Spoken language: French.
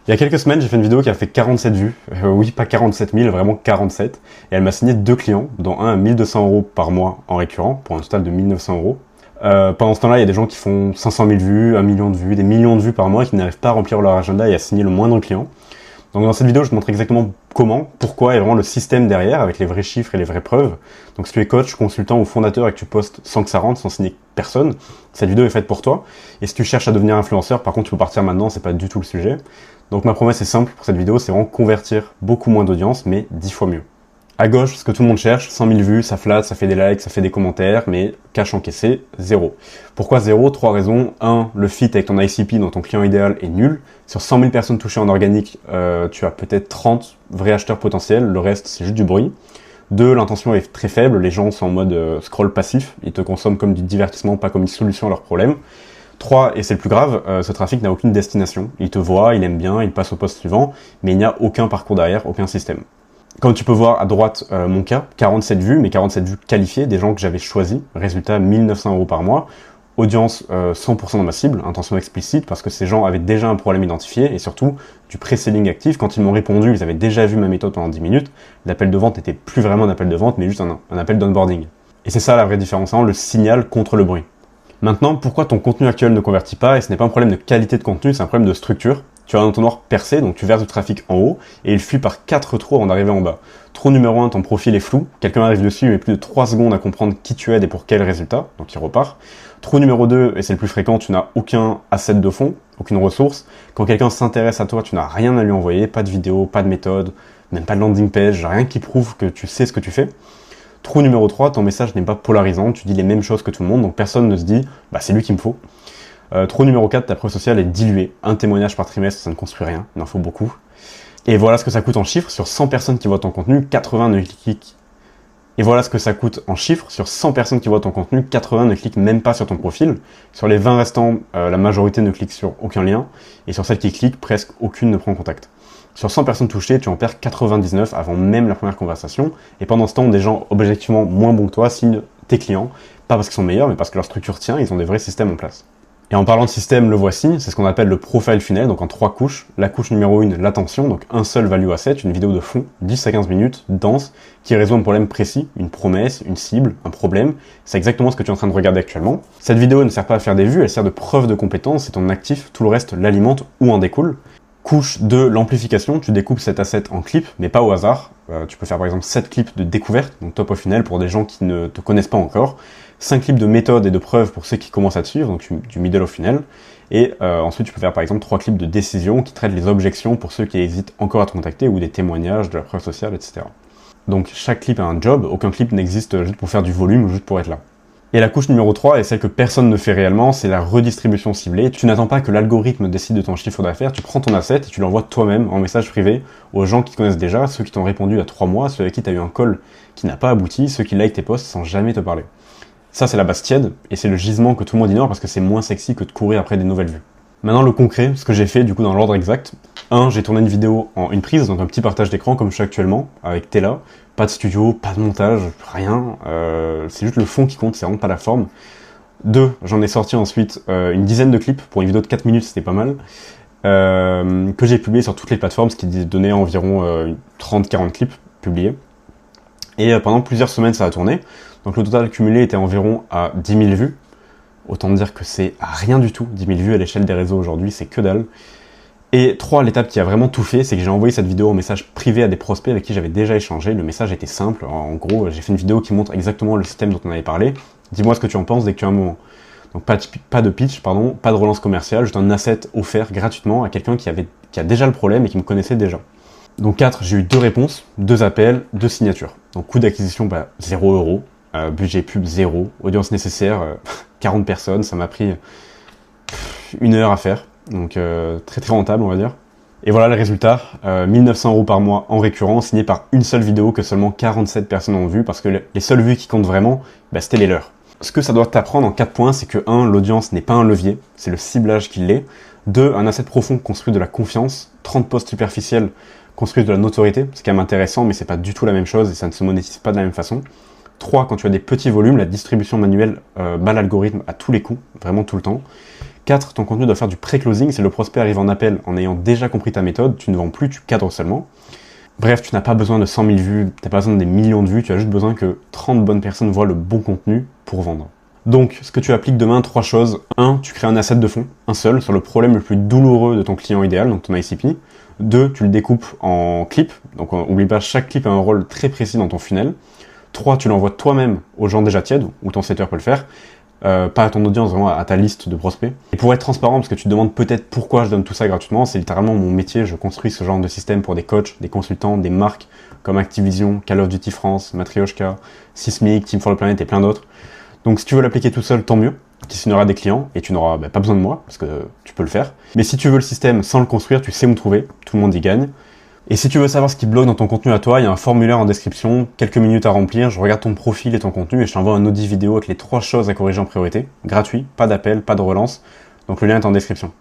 Il y a quelques semaines, j'ai fait une vidéo qui a fait 47 vues. Oui, pas 47 000, vraiment 47. Et elle m'a signé 2 clients, dont un à 1200 € par mois en récurrent, pour un total de 1900 €. Pendant ce temps-là, il y a des gens qui font 500 000 vues, 1 million de vues, des millions de vues par mois et qui n'arrivent pas à remplir leur agenda et à signer le moindre client. Donc dans cette vidéo, je te montre exactement comment, pourquoi et vraiment le système derrière avec les vrais chiffres et les vraies preuves. Donc si tu es coach, consultant ou fondateur et que tu postes sans que ça rentre, sans signer personne, cette vidéo est faite pour toi. Et si tu cherches à devenir influenceur, par contre tu peux partir maintenant, c'est pas du tout le sujet. Donc ma promesse est simple pour cette vidéo, c'est vraiment convertir beaucoup moins d'audience, mais 10 fois mieux. À gauche, ce que tout le monde cherche, 100 000 vues, ça flatte, ça fait des likes, ça fait des commentaires, mais cash encaissé, 0. Pourquoi 0? 3 raisons. 1, le fit avec ton ICP, dont ton client idéal, est nul. Sur 100 000 personnes touchées en organique, tu as peut-être 30 vrais acheteurs potentiels, le reste c'est juste du bruit. 2, l'intention est très faible, les gens sont en mode scroll passif, ils te consomment comme du divertissement, pas comme une solution à leurs problèmes. 3, et c'est le plus grave, ce trafic n'a aucune destination. Il te voit, il aime bien, il passe au poste suivant, mais il n'y a aucun parcours derrière, aucun système. Comme tu peux voir à droite, mon cas, 47 vues, mais 47 vues qualifiées, des gens que j'avais choisis. Résultat, 1900 € par mois. Audience 100% de ma cible, intention explicite, parce que ces gens avaient déjà un problème identifié, et surtout, du pré-selling actif. Quand ils m'ont répondu, ils avaient déjà vu ma méthode pendant 10 minutes. L'appel de vente n'était plus vraiment un appel de vente, mais juste un appel d'onboarding. Et c'est ça la vraie différence, hein, le signal contre le bruit. Maintenant, pourquoi ton contenu actuel ne convertit pas? Et ce n'est pas un problème de qualité de contenu, c'est un problème de structure. Tu as un entonnoir percé, donc tu verses du trafic en haut, et il fuit par 4 trous avant d'arriver en bas. Trou numéro 1, ton profil est flou, quelqu'un arrive dessus, il met plus de 3 secondes à comprendre qui tu aides et pour quel résultat, donc il repart. Trou numéro 2, et c'est le plus fréquent, tu n'as aucun asset de fond, aucune ressource. Quand quelqu'un s'intéresse à toi, tu n'as rien à lui envoyer, pas de vidéo, pas de méthode, même pas de landing page, rien qui prouve que tu sais ce que tu fais. Trou numéro 3, ton message n'est pas polarisant, tu dis les mêmes choses que tout le monde, donc personne ne se dit « bah c'est lui qu'il me faut ». Trou numéro 4, ta preuve sociale est diluée. Un témoignage par trimestre, ça ne construit rien, il en faut beaucoup. Et voilà ce que ça coûte en chiffres, sur 100 personnes qui voient ton contenu, 80 ne cliquent. Et voilà ce que ça coûte en chiffres, sur 100 personnes qui voient ton contenu, 80 ne cliquent même pas sur ton profil. Sur les 20 restants, la majorité ne clique sur aucun lien. Et sur celles qui cliquent, presque aucune ne prend contact. Sur 100 personnes touchées, tu en perds 99 avant même la première conversation. Et pendant ce temps, des gens objectivement moins bons que toi signent tes clients. Pas parce qu'ils sont meilleurs, mais parce que leur structure tient, ils ont des vrais systèmes en place. Et en parlant de système, le voici, c'est ce qu'on appelle le profile funnel, donc en 3 couches. La couche numéro 1, l'attention, donc un seul value asset, une vidéo de fond, 10 à 15 minutes, dense, qui résout un problème précis, une promesse, une cible, un problème. C'est exactement ce que tu es en train de regarder actuellement. Cette vidéo ne sert pas à faire des vues, elle sert de preuve de compétence, c'est ton actif, tout le reste l'alimente ou en découle. Couche 2, l'amplification, tu découpes cet asset en clips, mais pas au hasard. Tu peux faire par exemple 7 clips de découverte, donc top of funnel pour des gens qui ne te connaissent pas encore. 5 clips de méthode et de preuves pour ceux qui commencent à te suivre, donc du middle of funnel. Et ensuite, tu peux faire par exemple 3 clips de décision qui traitent les objections pour ceux qui hésitent encore à te contacter ou des témoignages, de la preuve sociale, etc. Donc chaque clip a un job, aucun clip n'existe juste pour faire du volume ou juste pour être là. Et la couche numéro 3, et celle que personne ne fait réellement, c'est la redistribution ciblée. Tu n'attends pas que l'algorithme décide de ton chiffre d'affaires, tu prends ton asset et tu l'envoies toi-même en message privé aux gens qui te connaissent déjà, ceux qui t'ont répondu il y a 3 mois, ceux avec qui tu as eu un call qui n'a pas abouti, ceux qui like tes posts sans jamais te parler. Ça, c'est la base tiède, et c'est le gisement que tout le monde ignore parce que c'est moins sexy que de courir après des nouvelles vues. Maintenant, le concret, ce que j'ai fait, du coup, dans l'ordre exact. 1, j'ai tourné une vidéo en une prise, donc un petit partage d'écran comme je suis actuellement, avec Tela. Pas de studio, pas de montage, rien. C'est juste le fond qui compte, c'est vraiment pas la forme. 2, j'en ai sorti ensuite une dizaine de clips. Pour une vidéo de 4 minutes, c'était pas mal. Que j'ai publié sur toutes les plateformes, ce qui donnait environ 30-40 clips publiés. Et pendant plusieurs semaines, ça a tourné. Donc le total cumulé était environ à 10 000 vues. Autant dire que c'est rien du tout. 10 000 vues à l'échelle des réseaux aujourd'hui, c'est que dalle. Et 3, l'étape qui a vraiment tout fait, c'est que j'ai envoyé cette vidéo en message privé à des prospects avec qui j'avais déjà échangé. Le message était simple. En gros, j'ai fait une vidéo qui montre exactement le système dont on avait parlé. Dis-moi ce que tu en penses dès que tu as un moment. Donc pas de pitch, pas de relance commerciale, juste un asset offert gratuitement à quelqu'un qui a déjà le problème et qui me connaissait déjà. Donc 4, j'ai eu 2 réponses, 2 appels, 2 signatures. Donc coût d'acquisition, 0 €. Budget pub 0, audience nécessaire 40 personnes, ça m'a pris 1 heure à faire, donc très rentable on va dire. Et voilà le résultat, 1900 € par mois en récurrent, signé par une seule vidéo que seulement 47 personnes ont vu, parce que les seules vues qui comptent vraiment, c'était les leurs. Ce que ça doit t'apprendre en 4 points, c'est que 1, l'audience n'est pas un levier, c'est le ciblage qui l'est. 2, un asset profond construit de la confiance, 30 posts superficiels construisent de la notoriété, c'est quand même intéressant, mais c'est pas du tout la même chose et ça ne se monétise pas de la même façon. 3, quand tu as des petits volumes, la distribution manuelle bat l'algorithme à tous les coups, vraiment tout le temps. 4, ton contenu doit faire du pré-closing, c'est le prospect arrive en appel en ayant déjà compris ta méthode, tu ne vends plus, tu cadres seulement. Bref, tu n'as pas besoin de 100 000 vues, tu n'as pas besoin des millions de vues, tu as juste besoin que 30 bonnes personnes voient le bon contenu pour vendre. Donc, ce que tu appliques demain, 3 choses. 1, tu crées un asset de fond, un seul, sur le problème le plus douloureux de ton client idéal, donc ton ICP. 2, tu le découpes en clips, donc oublie pas, chaque clip a un rôle très précis dans ton funnel. 3, tu l'envoies toi-même aux gens déjà tièdes, ou ton setter peut le faire, pas à ton audience, vraiment à ta liste de prospects. Et pour être transparent, parce que tu te demandes peut-être pourquoi je donne tout ça gratuitement, c'est littéralement mon métier, je construis ce genre de système pour des coachs, des consultants, des marques comme Activision, Call of Duty France, Matryoshka, Sismic, Team for the Planet et plein d'autres. Donc si tu veux l'appliquer tout seul, tant mieux, tu signeras des clients et tu n'auras pas besoin de moi, parce que tu peux le faire. Mais si tu veux le système sans le construire, tu sais où me trouver, tout le monde y gagne. Et si tu veux savoir ce qui bloque dans ton contenu à toi, il y a un formulaire en description, quelques minutes à remplir, je regarde ton profil et ton contenu et je t'envoie un audit vidéo avec les 3 choses à corriger en priorité, gratuit, pas d'appel, pas de relance, donc le lien est en description.